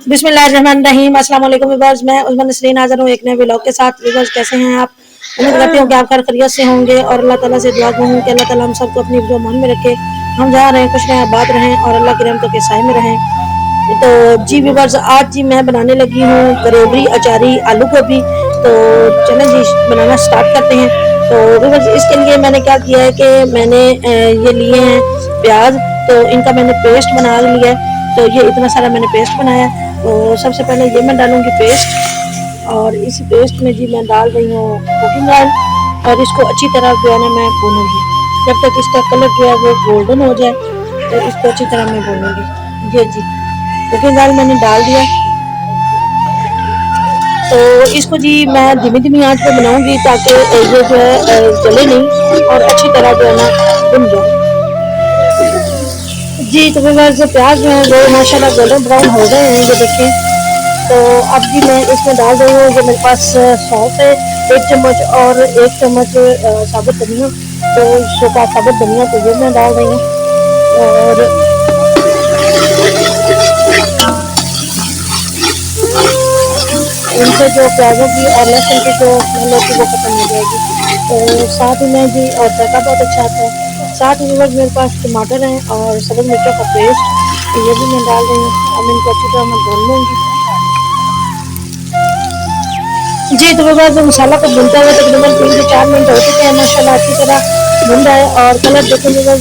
बिस्मिल्लाहिर्रहमानिर्रहीम। अस्सलाम वालेकुम व्यूअर्स, मैं उस्मान नसरीन हाज़िर हूँ एक नए व्लॉग के साथ। व्यूअर्स कैसे हैं आप? उम्मीद करती हूँ कि आप खैरियत से होंगे और अल्लाह ताला से दुआ हूँ कि अल्लाह ताला हम सबको अपनी जो मन में रखे। हम जहाँ रहें खुश रहें, आबाद रहें और अल्लाह की रहमतों के साए में रहें। तो जी व्यूअर्स, आज जी मैं बनाने लगी हूँ गरेवरी अचारी आलू गोभी। तो चलें जी बनाना स्टार्ट करते हैं। तो व्यूअर्स इसके लिए मैंने क्या किया है कि मैंने ये लिए हैं प्याज। तो इनका मैंने पेस्ट बना लिया है। तो ये इतना सारा मैंने पेस्ट बनाया। तो सबसे पहले ये मैं डालूंगी पेस्ट, और इस पेस्ट में जी मैं डाल रही हूँ कुकिंग ऑयल, और इसको अच्छी तरह जो है ना मैं भूनूंगी जब तक इसका कलर जो है वो गोल्डन हो जाए। तो इसको अच्छी तरह मैं भूनूंगी। ये जी कुकिंग ऑयल मैंने डाल दिया। तो इसको जी मैं धीमी धीमी आंच पे बनाऊंगी ताकि ये जो है जले नहीं और अच्छी तरह जो है ना भुन जाए। जी तो मेरे जो प्याज जो है वो माशाल्लाह गोल्डन ब्राउन हो गए हैं, ये देखें। तो अब जी मैं इसमें डाल रही हूँ, जो मेरे पास सौंफ है 1 चम्मच, और 1 चम्मच साबुत धनिया। तो सूखा साबुत धनिया तो ये मैं डाल रही हूँ। और इनसे जो प्याजों की और लहसुन की जो स्मेल होती है वो खत्म हो जाएगी। तो साथ ही में जी और तड़का बहुत अच्छा आता है। साथ ही में मेरे पास टमाटर हैं और सब्ज़ मिर्चों का पेस्ट, तो ये भी मैं डाल रही हूँ। अब इनको अच्छी तरह मैं भून लूँगी। जी तो मेरे पास मसाला को भूनते हुए तकरीबन 3 से 4 मिनट हो चुके हैं। माशाल्लाह अच्छी तरह भून रहा है और कलर देखने में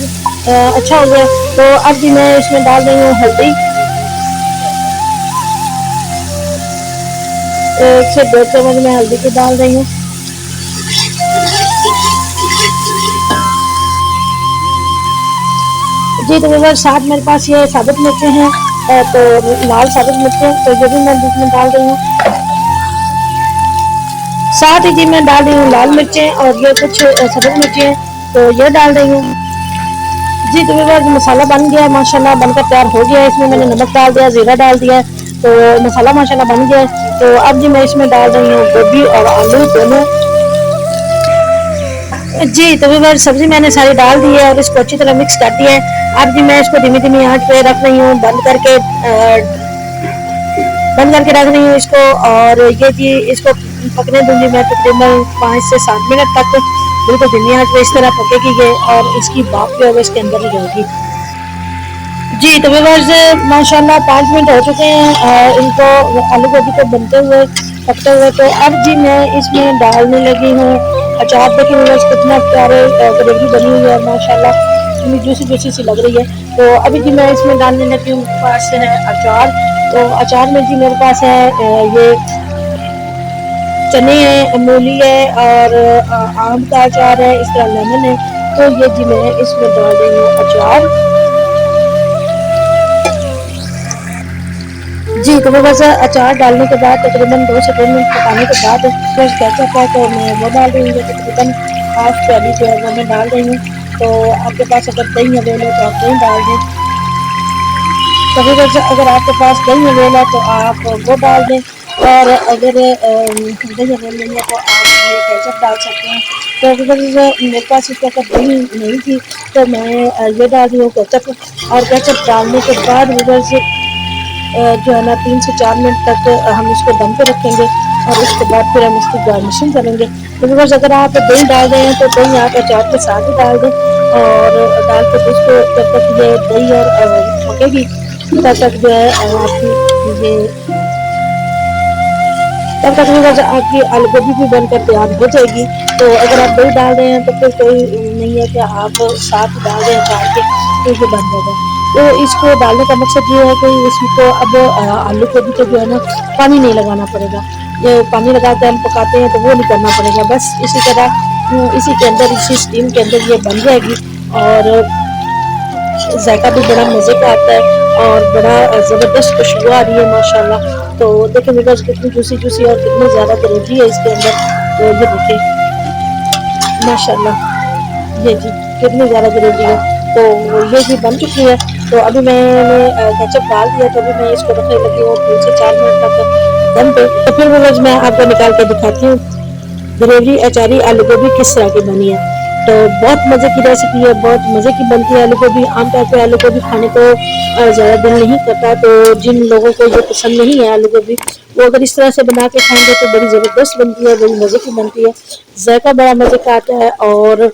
अच्छा हो गया। तो अब भी मैं इसमें डाल रही हूँ हल्दी, 1 से 2 चम्मच मैं हल्दी की डाल रही हूँ। जी तो मेरे साथ मेरे पास ये साबुत मिर्चें हैं, तो लाल साबुत मिर्चें, तो ये भी मैं बीच में डाल रही हूँ। साथ ही जी मैं डाल रही हूँ लाल मिर्चें, और ये कुछ सब्ज़ मिर्चें हैं तो ये डाल रही हूँ। जी तो मेरे पास मसाला बन गया है, माशाल्लाह बनकर तैयार हो गया है। इसमें मैंने नमक डाल दिया, ज़ीरा डाल दिया है, तो मसाला माशाल्लाह बन गया है। तो अब जी मैं इसमें डाल रही हूँ गोभी और आलू दोनों। जी तो मेरे सब्जी मैंने सारी डाल दी है और इसको अच्छी तरह मिक्स कर दिया है। अब जी मैं इसको धीमी धीमी आंच पे रख रही हूँ, बंद करके रख रही हूँ इसको। और ये जी इसको पकने दूंगी मैं तकरीबन 5 से 7 मिनट तक। बिल्कुल धीमी आंच पे इस तरह पकेगी ये, और इसकी भाप जो है इसके अंदर ही रहेगी। जी तो व्यूअर्स माशाल्लाह 5 मिनट हो चुके हैं इनको आलू गोभी को बनते हुए पकते हुए। तो अब जी मैं इसमें डालने लगी हूँ अचार। देखिए व्यूअर्स कितना प्यारे ग्रेवी बनी हुई है, माशाल्लाह इतनी जूसी जूसी सी लग रही है। तो अभी जी मैं इसमें डालने लगी हूँ, मेरे पास है अचार। तो अचार में जी मेरे पास है ये चने हैं, मूली है, और आम का अचार है, इस तरह लेमन है। तो ये जी मैं इसमें डाल रही हूँ अचार। जी तो बस अचार डालने के बाद तकरीबन 2 से 3 मिनट पकाने के बाद फिर केचप है तो मैं वो डाल रही हूँ, तकरीबन हाफ प्याली जो है वो मैं डाल रही हूँ। तो आपके पास अगर दही अवेलेबल है तो आप दही डाल दें। कभी अगर आपके पास दही अवेलेबल है तो आप वो डाल दें, और अगर दही अवेलेबल नहीं है तो आप ये केचप डाल सकते हैं। तो अगर मेरे पास इस वक्त दही नहीं थी तो मैं ये डाल रही हूँ केचप। और केचप डालने के बाद जो है ना 3 से 4 मिनट तक हम इसको दम पे रखेंगे, और उसके बाद फिर हम इसकी गार्निशिंग करेंगे। तो व्यूअर्स अगर आप दही डाल रहे हैं तो दही आप अचार के साथ ही डाल दें, और डाल के उसको जब तक ये दही और पकेगी तब तक जो है आपकी ये तब तक व्यूअर्स आपकी आलू गोभी भी बनकर तैयार हो जाएगी। तो अगर आप दही डाल रहे हैं तो फिर कोई नहीं है कि आप साथ डाल दें अचार के, तो ये बन जाएगा। तो इसको डालने का मकसद ये है कि इसको अब आलू गोभी को जो है ना पानी नहीं लगाना पड़ेगा। ये पानी लगा के हम पकाते हैं तो वो नहीं करना पड़ेगा, बस इसी तरह इसी के अंदर इसी स्टीम के अंदर ये बन जाएगी। और जायका भी बड़ा मज़े का आता है और बड़ा ज़बरदस्त खुशबू आ रही है माशाल्लाह। तो देखिए व्यूअर्स कितनी जूसी जूसी और कितनी ज़्यादा ग्रेवी है इसके अंदर। तो ये देखिए माशाल्लाह, ये जी कितनी ज़्यादा ग्रेवी है। तो ये जी बन चुकी है। तो अभी मैंने केचप डाल दिया, तो अभी मैं इसको रखने लगी हूँ 3 से 4 मिनट तक दम पे। तो फिर व्यूअर्स मैं आपको निकाल के दिखाती हूँ ग्रेवी अचारी आलू गोभी किस तरह की बनी है। तो बहुत मज़े की रेसिपी है, बहुत मज़े की बनती है आलू गोभी। आमतौर पे आलू गोभी खाने को ज़्यादा दिल नहीं करता, तो जिन लोगों को ये पसंद नहीं है आलू गोभी, वो अगर इस तरह से बना के खाएंगे तो बड़ी ज़बरदस्त बनती है, बड़ी मज़े की बनती है, जायका बड़ा मज़े का आता है। और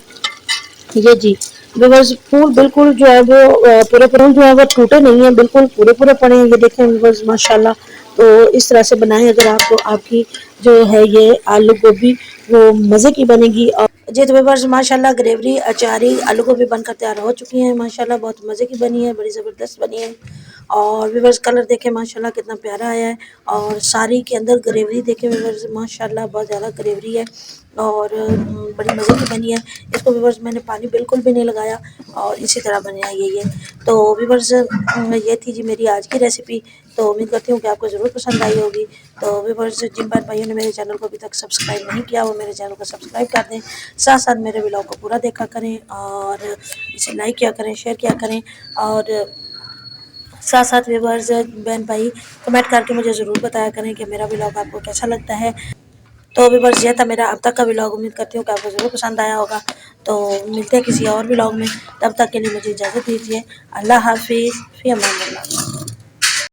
ये जी व्यूअर्स फूल बिल्कुल जो है वो पूरे पूरे जो है वो टूटे नहीं है, बिल्कुल पूरे पूरे पड़े हैं। ये देखें व्यूअर्स माशाल्लाह। तो इस तरह से बनाएं अगर आप, तो आपकी जो है ये आलू गोभी वो मज़े की बनेगी। और जी तो व्यूअर्स माशाल्लाह ग्रेवी अचारी आलू गोभी बनकर तैयार हो चुकी है माशाल्लाह, बहुत मज़े की बनी है, बड़ी ज़बरदस्त बनी है। और व्यूअर्स कलर देखें माशाल्लाह कितना प्यारा आया है, और सारी के अंदर ग्रेवी देखें व्यूअर्स माशाल्लाह बहुत ज़्यादा ग्रेवी है, और बड़ी मज़े की बनी है। इसको व्यूअर्स मैंने पानी बिल्कुल भी नहीं लगाया, और इसी तरह बनाई है ये। तो व्यूअर्स ये थी जी मेरी आज की रेसिपी। तो उम्मीद करती हूँ कि आपको ज़रूर पसंद आई होगी। तो व्यूअर्स जिन बहन भाइयों ने मेरे चैनल को अभी तक सब्सक्राइब नहीं किया, वो मेरे चैनल को सब्सक्राइब कर दें, साथ साथ मेरे व्लॉग को पूरा देखा करें, और इसे लाइक किया करें, शेयर किया करें, और साथ साथ व्यूअर्स बहन भाई कमेंट करके मुझे ज़रूर बताया करें कि मेरा व्लॉग आपको कैसा लगता है। तो व्यूअर्स ये था मेरा अब तक का व्लॉग, उम्मीद करती हूँ कि आपको ज़रूर पसंद आया होगा। तो मिलते हैं किसी और व्लॉग में, तब तक के लिए मुझे इजाज़त दीजिए। अल्लाह हाफिज़, फ़ी अमान अल्लाह।